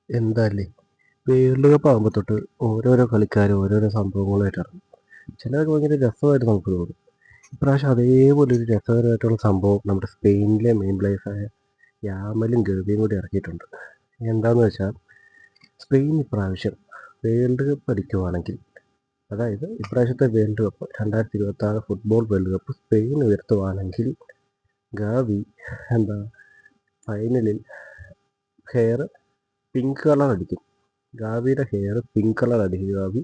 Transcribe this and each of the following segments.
എന്താല്ലേ world cup ആകുമ്പോൾ തൊട്ട് ഓരോരോ കളിക്കാരും ഓരോരോ സംഭവങ്ങളായിട്ട് ഇറങ്ങും. ചിലതൊക്കെ ഭയങ്കര രസമായിട്ട് നമുക്ക് തോന്നും. ഇപ്രാവശ്യം അതേപോലെ ഒരു രസകരമായിട്ടുള്ള സംഭവം നമ്മുടെ സ്പെയിനിലെ മെയിൻ പ്ലേയേഴ്സായ യാമലും ഗർബിയും കൂടി ഇറക്കിയിട്ടുണ്ട്. എന്താന്ന് വെച്ചാൽ സ്പെയിൻ ഇപ്രാവശ്യം വേൾഡ് കപ്പ് അടിക്കുവാണെങ്കിൽ, അതായത് ഇപ്രാവശ്യത്തെ world cup 2026 football world cup Spain ഉയർത്തുവാണെങ്കിൽ ഗാവി എന്താ ഫൈനലിൽ ഹെയർ പിങ്ക് കളർ അടിക്കും. ഗാവിയുടെ ഹെയർ പിങ്ക് കളർ അടിക്കും ഗാവി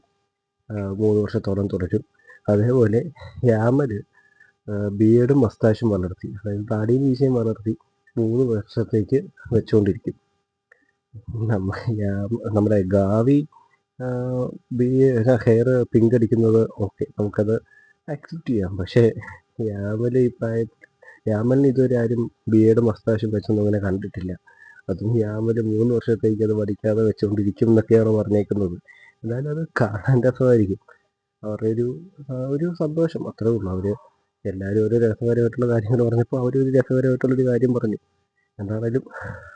3 വർഷത്തോളം തുടരും. അതേപോലെ യാമൽ ബിയേഡും മസ്താഷും വളർത്തി, അതായത് താടിയും മീശയും വളർത്തി 3 വർഷത്തേക്ക് വെച്ചുകൊണ്ടിരിക്കും. നമ്മുടെ ഗാവി ഹെയർ പിങ്ക് അടിക്കുന്നത് ഓക്കെ, നമുക്കത് അക്സെപ്റ്റ് ചെയ്യാം. പക്ഷേ യാമൽ ഈ പ്രായത്തിൽ യാമലിന് ഇതുവരെ ആരും ബിയേഡും മസ്താഷും വെച്ചൊന്നും അങ്ങനെ കണ്ടിട്ടില്ല. അതും യാമൽ 3 വർഷത്തേക്ക് അത് പഠിക്കാതെ വെച്ചുകൊണ്ടിരിക്കും എന്നൊക്കെയാണ് പറഞ്ഞേക്കുന്നത്. എന്തായാലും അത് കാണാൻ രസമായിരിക്കും. അവരുടെ ഒരു സന്തോഷം അത്രേ ഉള്ളൂ. എല്ലാവരും ഓരോ രസകരമായിട്ടുള്ള കാര്യങ്ങൾ പറഞ്ഞപ്പോൾ അവരൊരു രസകരമായിട്ടുള്ളൊരു കാര്യം പറഞ്ഞു. എന്താണേലും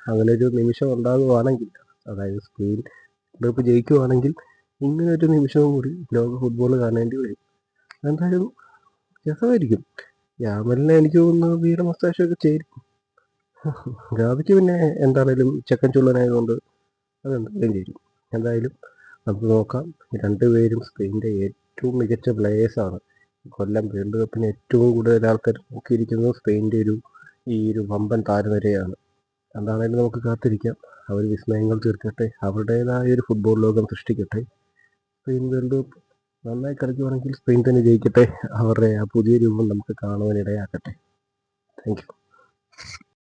അങ്ങനെ ഒരു നിമിഷം ഉണ്ടാകുവാണെങ്കിൽ, അതായത് സ്പെയിൻ ഗ്രൂപ്പ് ജയിക്കുവാണെങ്കിൽ ഇങ്ങനെ ഒരു നിമിഷവും കൂടി ലോക ഫുട്ബോൾ കാണേണ്ടി വരും. എന്തായാലും രസമായിരിക്കും. യാമലിനെ എനിക്ക് തോന്നുന്നു വീര മസ്താശയൊക്കെ ചേരും. ഗാവിക്ക് പിന്നെ എന്താണേലും ചെക്കൻ ചുള്ളനായതുകൊണ്ട് അതെന്തായാലും ചേരും. എന്തായാലും നമുക്ക് നോക്കാം. രണ്ടുപേരും സ്പെയിനിൻ്റെ ഏറ്റവും മികച്ച പ്ലേയേഴ്സാണ്. കൊല്ലം വേൾഡ് കപ്പിന് ഏറ്റവും കൂടുതൽ ആൾക്കാർ നോക്കിയിരിക്കുന്നത് സ്പെയിനിൻ്റെ ഈ ഒരു വമ്പൻ താരനിരയാണ്. എന്താണേലും നമുക്ക് കാത്തിരിക്കാം. അവർ വിസ്മയങ്ങൾ തീർക്കട്ടെ, അവരുടേതായ ഒരു ഫുട്ബോൾ ലോകം സൃഷ്ടിക്കട്ടെ. സ്പെയിൻ വേൾഡ് കപ്പ് നന്നായി കളിക്കുവാണെങ്കിൽ സ്പെയിൻ തന്നെ ജയിക്കട്ടെ. അവരുടെ ആ പുതിയ രൂപം നമുക്ക് കാണുവാനിടയാക്കട്ടെ. Thank you.